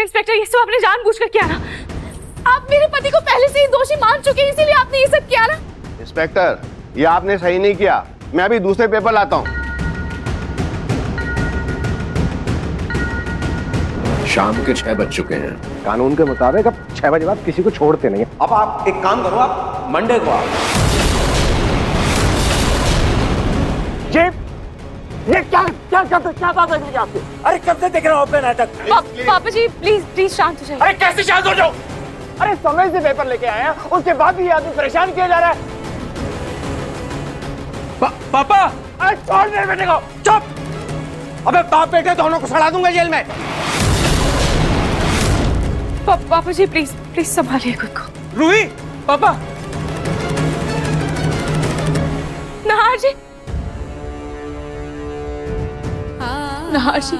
Inspector, ये सब आपने जानबूझकर किया ना? आप मेरे पति को पहले से ही दोषी मान चुके हैं, इसीलिए आपने ये सब किया ना? इंस्पेक्टर, ये आपने सही नहीं किया। मैं अभी दूसरे पेपर लाता हूँ। शाम के 6 बज चुके हैं। कानून के मुताबिक अब 6 बजे बाद किसी को छोड़ते नहीं। अब आप एक काम करो, आप मंडे को आओ। ये क्या बात है आपकी? अरे कब से देख रहा हूँ अपने नाटक। पापा जी प्लीज शांत हो जाइए। अरे कैसे शांत हो जाओ? अरे समय से पेपर लेके आए हैं, उसके बाद भी ये आदमी परेशान किया जा रहा है। पापा, अरे छोड़ मेरे बेटे को। चुप। अबे बाप बेटे दोनों को सड़ा दूंगा जेल में। पापा जी प्लीज संभालिए खुद को। रूही, पापा। नाहर जी, नाहर जी,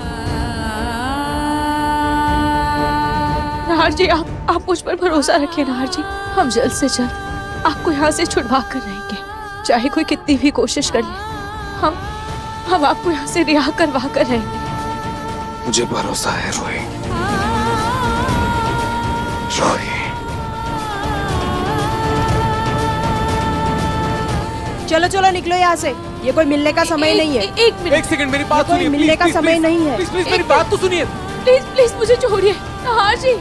नाहर जी, आप मुझ पर भरोसा रखिए नाहर जी। हम जल्द से जल्द आपको यहाँ से छुड़वा कर रहेंगे, चाहे कोई कितनी भी कोशिश कर ले। हम आपको यहाँ से रिहा करवा कर रहेंगे। मुझे भरोसा है रोही। चलो चलो निकलो यहाँ से, ये कोई मिलने का समय नहीं है। एक मिनट, एक सेकंड, मेरी बात सुनिए। मिलने का समय नहीं है। प्लीज मेरी बात तो सुनिए। प्लीज मुझे छोड़िए नाहर जी।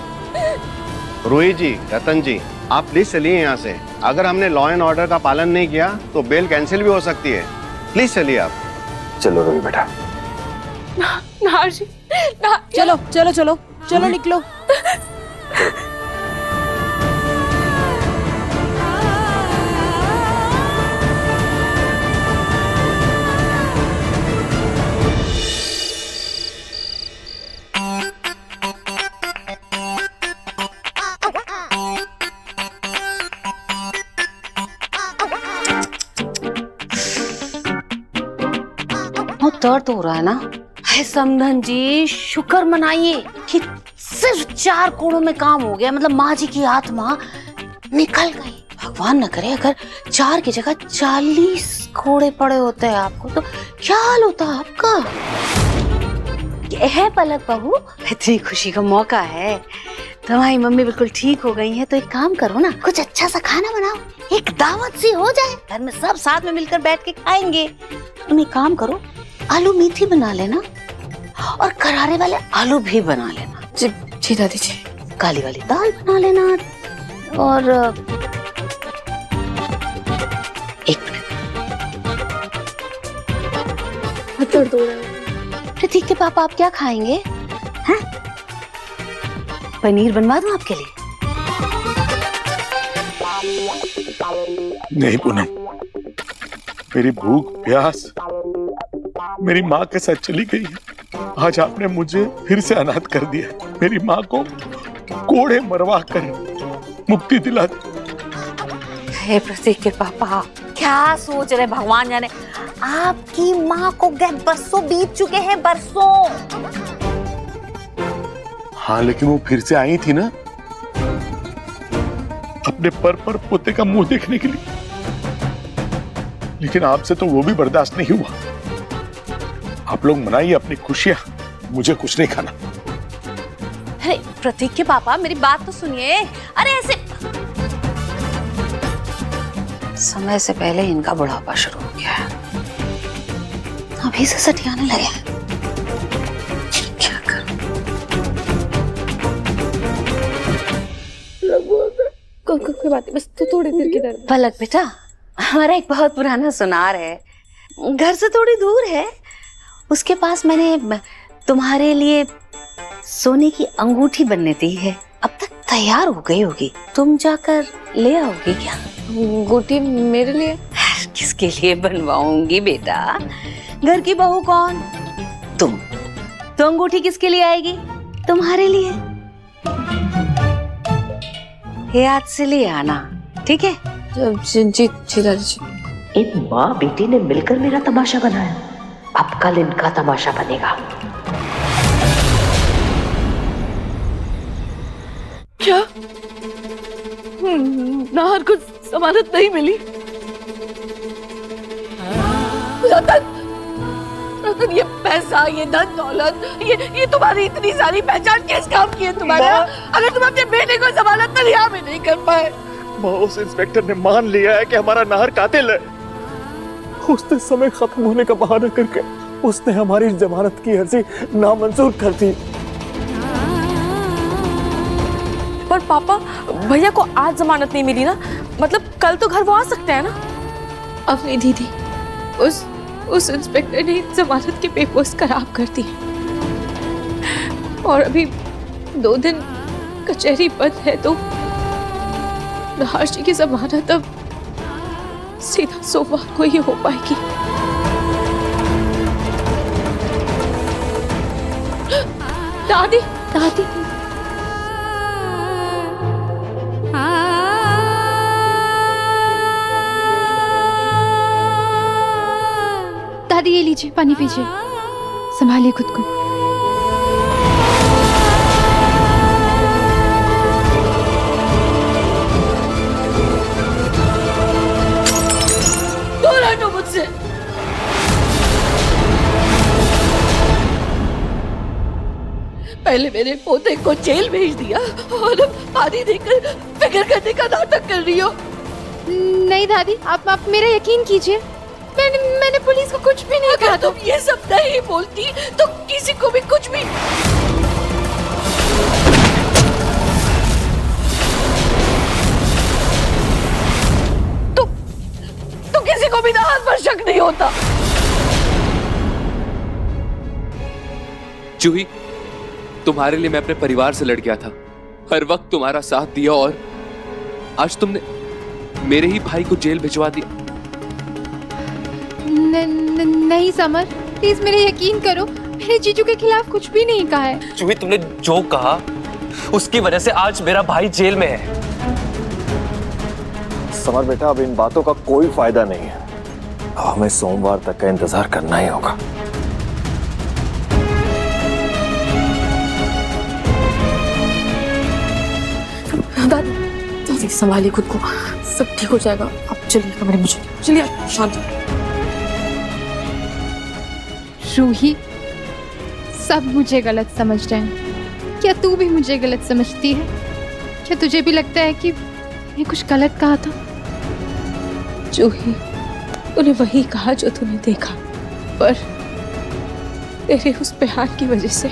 रोही जी, रतन जी, आप प्लीज चलिए यहाँ से। अगर हमने लॉ एंड ऑर्डर का पालन नहीं किया तो बेल कैंसिल भी हो सकती है। प्लीज चलिए आप। चलो रोही बेटा। नाहर जी, चलो चलो चलो चलो निकलो। दर्द हो रहा है ना? है समधन जी, शुक्र मनाइए कि सिर्फ 4 कोड़ों में काम हो गया। मतलब माँ जी की आत्मा निकल गई। भगवान न करे अगर 4 की जगह 40 कोड़े पड़े होते हैं आपको, तो क्या हाल होता आपका? ये है पलक बहू, इतनी खुशी का मौका है। तुम्हारी मम्मी बिल्कुल ठीक हो गई है, तो एक काम करो ना, कुछ अच्छा सा खाना बनाओ, एक दावत सी हो जाए, घर में सब साथ में मिलकर बैठ के खाएंगे। तुम एक काम करो, आलू मेथी बना लेना और करारे वाले आलू भी बना लेना। जी दादी जी। काली वाली दाल बना लेना। और एक मिनट, प्रतीक के पापा आप क्या खाएंगे? हैं? पनीर बनवा दूं आपके लिए? नहीं पूनम, मेरी भूख प्यास मेरी माँ के साथ चली गई है। आज आपने मुझे फिर से अनाथ कर दिया। मेरी माँ को कोड़े मरवा कर मुक्ति दिला दी। हे प्रतीक के पापा, क्या सोच रहे भगवान जाने। आपकी माँ को गए बरसों बीत चुके हैं, बरसों। हाँ, लेकिन वो फिर से आई थी ना, अपने पर पोते का मुंह देखने के लिए। लेकिन आपसे तो वो भी बर्दाश्त नहीं हुआ। आप लोग मनाइए अपनी खुशियां, मुझे कुछ नहीं खाना। अरे प्रतीक के पापा, मेरी बात तो सुनिए। अरे ऐसे समय से पहले इनका बुढ़ापा शुरू हो गया है, अभी से सटियाने लगे हैं। क्या करूं? कोई बात नहीं, बस तो थोड़ी देर की दर्द। पलक बेटा, हमारा एक बहुत पुराना सुनार है, घर से थोड़ी दूर है। उसके पास मैंने तुम्हारे लिए सोने की अंगूठी बनने दी है, अब तक तैयार हो गई होगी। तुम जाकर ले आओगी क्या? अंगूठी मेरे लिए? किसके लिए बनवाऊंगी बेटा? घर की बहू कौन? तुम। तो अंगूठी किसके लिए आएगी? तुम्हारे लिए। याद से ले आना, ठीक है? जी दादी जी। इन माँ बेटी ने मिलकर मेरा तमाशा बनाया, अब कल इनका तमाशा बनेगा। क्या? नाहर को जमानत नहीं मिली? रतन तो ये पैसा, ये धन दौलत, ये तुम्हारी इतनी सारी पहचान किस काम की है तुम्हारे? अगर तुम अपने बेटे को जमानत में रिहा भी नहीं कर पाए। माँ, उस इंस्पेक्टर ने मान लिया है कि हमारा नाहर कातिल है। उसने समय खत्म होने का बहाना करके उसने हमारी जमानत की अर्जी नामंजूर कर दी। पर पापा, भैया को आज जमानत नहीं मिली ना, मतलब कल तो घर वो आ सकते हैं ना? अपनी दीदी, उस इंस्पेक्टर ने जमानत के पेपर्स खराब कर दिए और अभी 2 दिन कचहरी बंद है, तो नाहर जी की जमानत अब सीधा सोमवार को ही हो पाएगी। दादी, दादी, दादी ये लीजिए, पानी पीजिए, संभालिए खुद को। दूर हटो मुझसे। पहले मेरे पोते को जेल भेज दिया और अब पानी देकर फिक्र करने का नाटक कर रही हो। नहीं दादी, आप मेरा यकीन कीजिए, मैंने पुलिस को कुछ भी नहीं कहा। तुम ये सब नहीं बोलती तो किसी को भी कुछ भी। तो किसी को भी नाहर पर शक नहीं होता। जूही, तुम्हारे लिए मैं अपने परिवार से लड़ गया था, हर वक्त तुम्हारा साथ दिया, और आज तुमने मेरे ही भाई को जेल भिजवा दिया। नहीं समर, प्लीज मेरे यकीन करो, मैंने जीजू के खिलाफ कुछ भी नहीं कहा है। जूही, तुमने जो कहा उसकी वजह से आज मेरा भाई जेल में है। समर बेटा, अब इन बातों का कोई फायदा नहीं है। अब हमें सोमवार तक का इंतजार करना ही होगा। दादी, संभालिए खुद को, सब ठीक हो जाएगा। आप चलिए कमरे में, चलिए आप शांत। रूही, सब मुझे गलत समझ रहे हैं। क्या तू भी मुझे गलत समझती है? क्या तुझे भी लगता है कि मैं कुछ गलत कहा था? जूही, तूने वही कहा जो तूने देखा, पर तेरे उस बयान की वजह से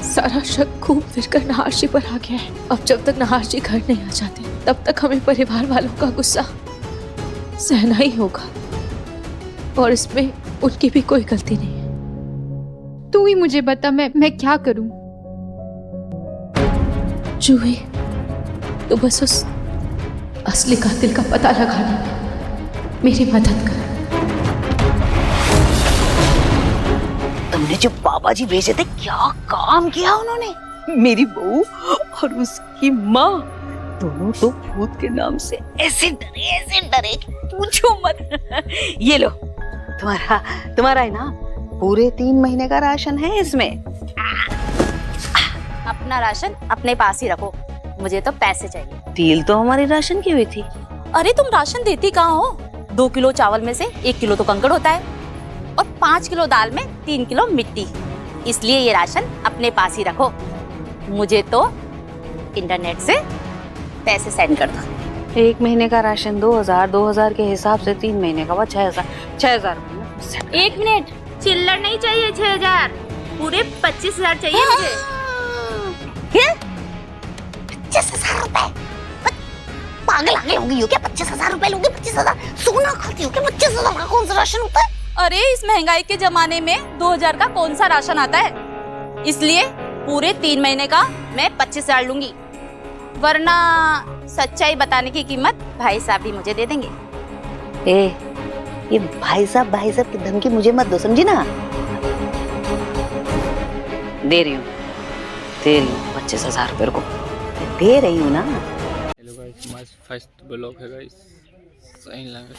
सारा शक घूम फिर कर नाहर जी पर आ गया है। अब जब तक नाहर जी घर नहीं आ जाते, तब तक हमें परिवार वालों का गुस्सा सहना ही होगा, और इसमें उनकी भी कोई गलती नहीं है। तू ही मुझे बता, मैं क्या करूं? जूही, तो बस उस असली कातिल का पता लगाने में मेरी मदद कर। तुमने जो बाबा जी भेजे थे, क्या काम किया उन्होंने? मेरी बहू और उसकी माँ दोनों तो भूत के नाम से ऐसे डरे कि पूछो मत। ये लो, तुम्हारा है ना, पूरे 3 महीने का राशन है इसमें। अपना राशन अपने पास ही रखो, मुझे तो पैसे चाहिए। डील तो हमारी राशन की हुई थी। अरे तुम राशन देती कहाँ हो? 2 किलो चावल में से 1 किलो तो कंकड़ होता है, और 5 किलो दाल में 3 किलो मिट्टी। इसलिए ये राशन अपने पास ही रखो, मुझे तो इंटरनेट से पैसे सेंड कर दो। 1 महीने का राशन 2000 के हिसाब से 3 महीने का 6000। 1 मिनट, चिल्लर नहीं चाहिए 6000, पूरे 25,000 चाहिए मुझे। क्या? 25,000 रुपए? पागल आगे होंगी हो क्या? 25,000 रुपए लोगे? 25,000 सोना खाती हो क्या? 25,000 का कौन सा राशन होता है? अरे इस महंगाई के जमाने में 2000 का कौन सा राशन आता है? इसलिए पूरे 3 महीने का मैं 25,000 लूंगी, वरना सच्चाई बताने की कीमत भाई साहब भी मुझे दे देंगे। ये भाई साहब की धमकी मुझे मत दो, समझी ना? दे रही हूँ 25,000 रुपए को दे रही हूँ ना। हेलो गाइस, हमारा फर्स्ट ब्लॉग है गाइस, सही लगे।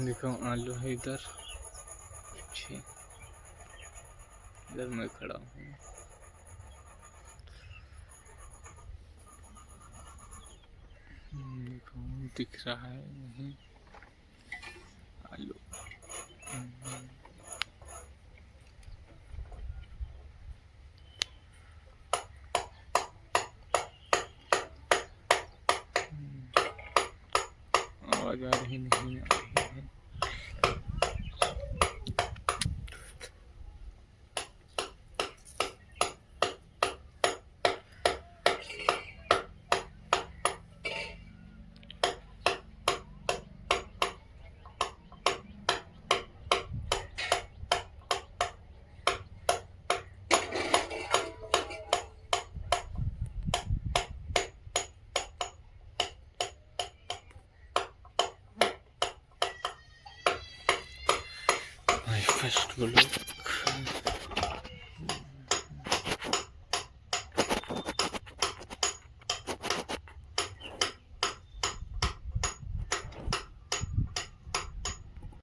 देखो आलू है इधर मैं खड़ा हूँ। दिख रहा है नहीं। आवाज आ रही नहीं आ रही है। My first vlog.